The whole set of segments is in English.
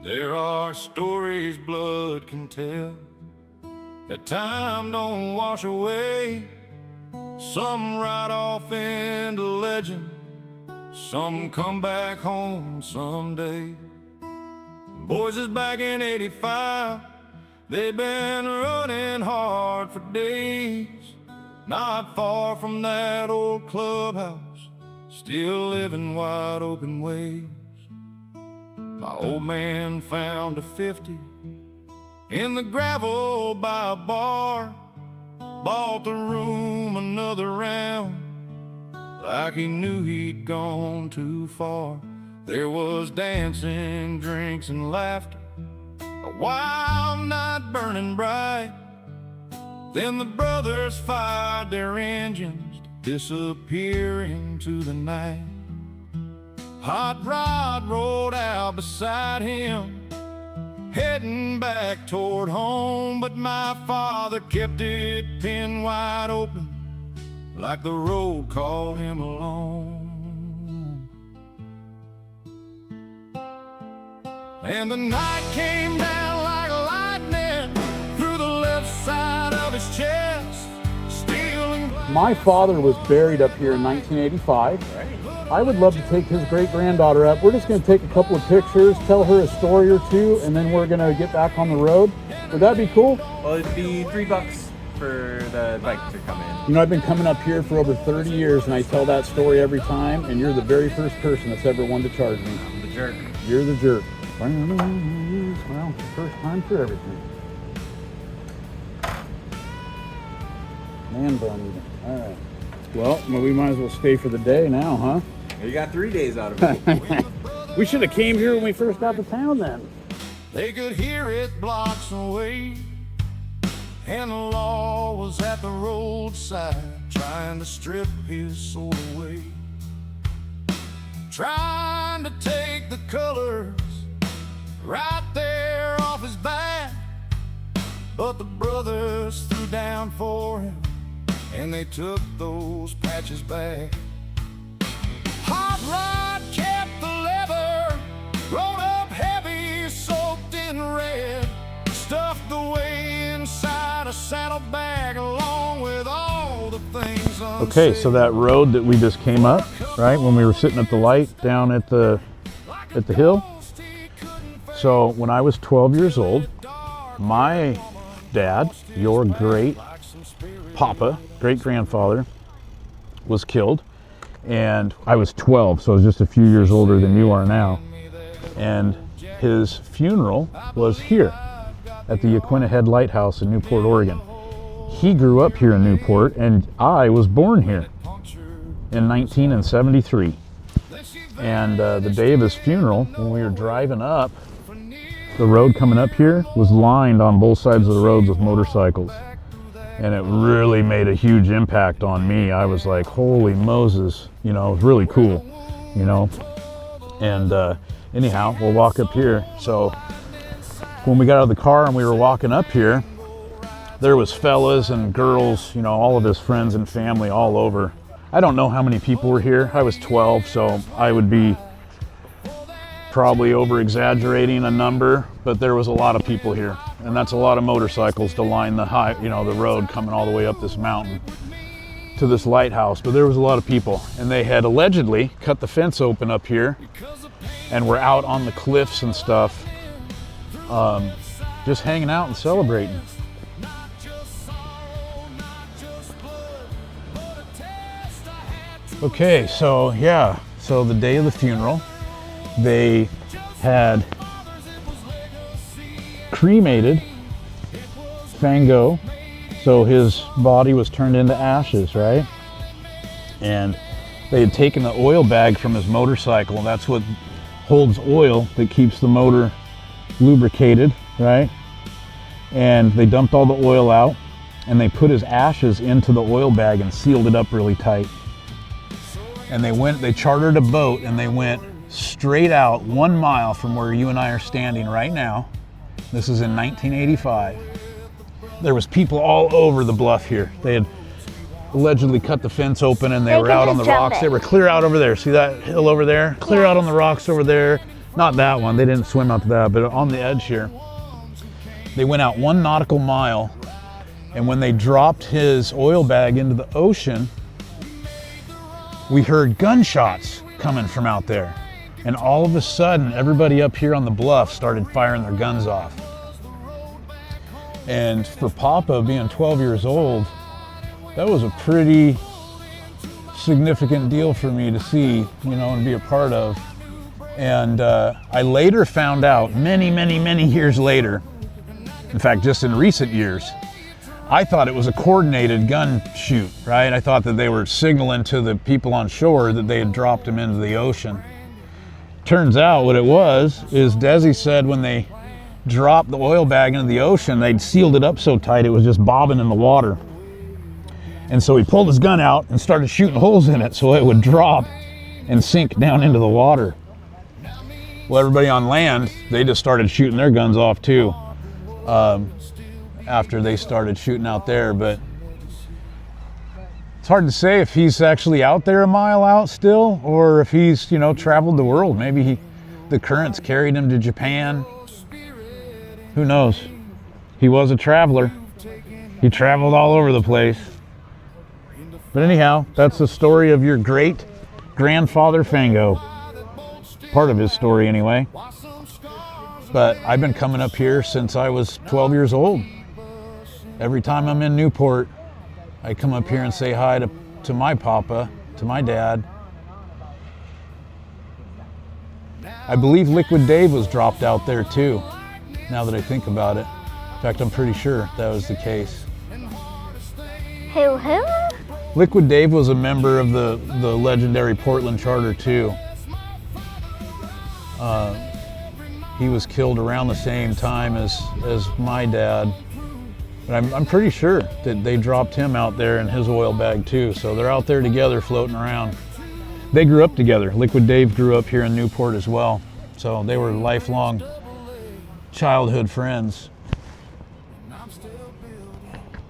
There are stories blood can tell that time don't wash away. Some ride off into legend, some come back home someday. Boys is back in 85, they've been running hard for days. Not far from that old clubhouse, still living wide open ways. My old man found a 50 in the gravel by a bar. Bought the room another round, like he knew he'd gone too far. There was dancing, drinks, and laughter, a wild night burning bright. Then the brothers fired their engines to disappear into the night. Hot Rod rode out beside him, heading back toward home, but my father kept it pinned wide open, like the road called him alone. And the night came down like lightning through the left side of his chest. Steel and glass. My father was buried up here in 1985. Right. I would love to take his great-granddaughter up. We're just going to take a couple of pictures, tell her a story or two, and then we're going to get back on the road. Would that be cool? Well, it'd be $3 for the bike to come in. You know, I've been coming up here for over 30 years, and I tell that story every time, and you're the very first person that's ever wanted to charge me. I'm the jerk. You're the jerk. Well, first time for everything. Man bun even. All right. Well, we might as well stay for the day now, huh? You got 3 days out of it. We should have came here when we first got to town then. They could hear it blocks away, and the law was at the roadside, trying to strip his soul away, trying to take the colors right there off his back. But the brothers threw down for him, and they took those patches back. Hot Rod kept the leather, rolled up heavy, soaked in red, stuffed away inside a saddlebag along with all the things unsaid. Okay, so that road that we just came up, right, when we were sitting at the light down at the hill. So when I was 12 years old, my dad, your great papa, great-grandfather, was killed. And I was 12, so I was just a few years older than you are now. And his funeral was here at the Yaquina Head Lighthouse in Newport, Oregon. He grew up here in Newport, and I was born here in 1973. And the day of his funeral, when we were driving up, the road coming up here was lined on both sides of the roads with motorcycles. And it really made a huge impact on me. I was like, holy Moses, you know, it was really cool, you know. And anyhow, we'll walk up here. So when we got out of the car and we were walking up here, there was fellas and girls, you know, all of his friends and family all over. I don't know how many people were here. I was 12, so I would be probably over exaggerating a number, but there was a lot of people here, and that's a lot of motorcycles to line the the road coming all the way up this mountain to this lighthouse. But there was a lot of people, and they had allegedly cut the fence open up here and were out on the cliffs and stuff, just hanging out and celebrating. Okay, so yeah, so the day of the funeral, they had cremated Fango, so his body was turned into ashes, right? And they had taken the oil bag from his motorcycle, and that's what holds oil that keeps the motor lubricated, right? And they dumped all the oil out, and they put his ashes into the oil bag and sealed it up really tight. And they chartered a boat, and they went straight out 1 mile from where you and I are standing right now. This is in 1985. There was people all over the bluff here. They had allegedly cut the fence open, and they were out on the rocks. They were clear out over there. See that hill over there? Clear out on the rocks over there. not that one, they didn't swim up to that, but on the edge here. They went out 1 nautical mile, and when they dropped his oil bag into the ocean, we heard gunshots coming from out there. And all of a sudden, everybody up here on the bluff started firing their guns off. And for Papa being 12 years old, that was a pretty significant deal for me to see, you know, and be a part of. And I later found out, many years later, in fact, just in recent years, I thought it was a coordinated gun shoot, right? I thought that they were signaling to the people on shore that they had dropped him into the ocean. Turns out what it was is Desi said when they dropped the oil bag into the ocean, they'd sealed it up so tight it was just bobbing in the water. And so he pulled his gun out and started shooting holes in it so it would drop and sink down into the water. Well, everybody on land, they just started shooting their guns off too after they started shooting out there. But it's hard to say if he's actually out there a mile out still, or if he's, you know, traveled the world. Maybe the currents carried him to Japan. Who knows? He was a traveler. He traveled all over the place. But anyhow, that's the story of your great grandfather Fango. Part of his story anyway. But I've been coming up here since I was 12 years old. Every time I'm in Newport, I come up here and say hi to my papa, to my dad. I believe Liquid Dave was dropped out there too, now that I think about it. In fact, I'm pretty sure that was the case. Who? Liquid Dave was a member of the legendary Portland Charter too. He was killed around the same time as my dad. But I'm pretty sure that they dropped him out there in his oil bag too. So they're out there together floating around. They grew up together. Liquid Dave grew up here in Newport as well. So they were lifelong childhood friends.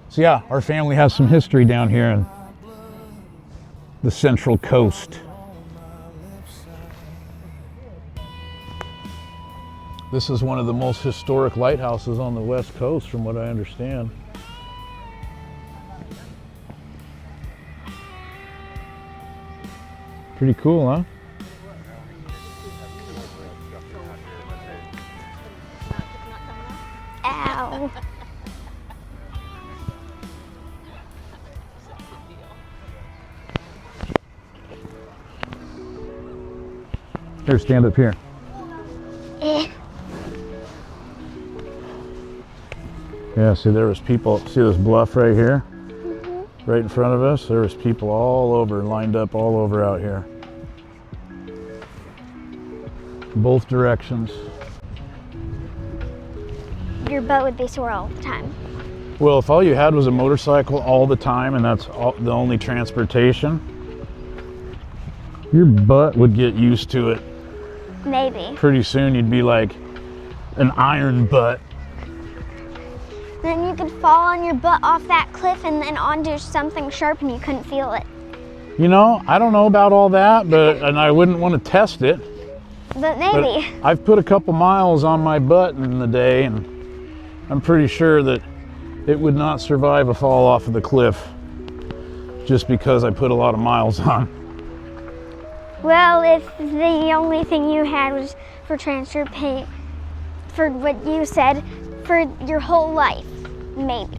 So yeah, our family has some history down here in the Central Coast. This is one of the most historic lighthouses on the West Coast, from what I understand. Pretty cool, huh? Ow. Here, stand up here. Yeah, see, there was people, see this bluff right here? Mm-hmm. Right in front of us? There was people all over, lined up all over out here. Both directions. Your butt would be sore all the time. Well, if all you had was a motorcycle all the time and that's the only transportation, your butt would get used to it. Maybe. Pretty soon you'd be like an iron butt. Then you could fall on your butt off that cliff and then onto something sharp and you couldn't feel it. You know, I don't know about all that, and I wouldn't want to test it. But maybe. But I've put a couple miles on my butt in the day, and I'm pretty sure that it would not survive a fall off of the cliff just because I put a lot of miles on. Well, if the only thing you had was for transfer pay, for what you said, for your whole life, maybe.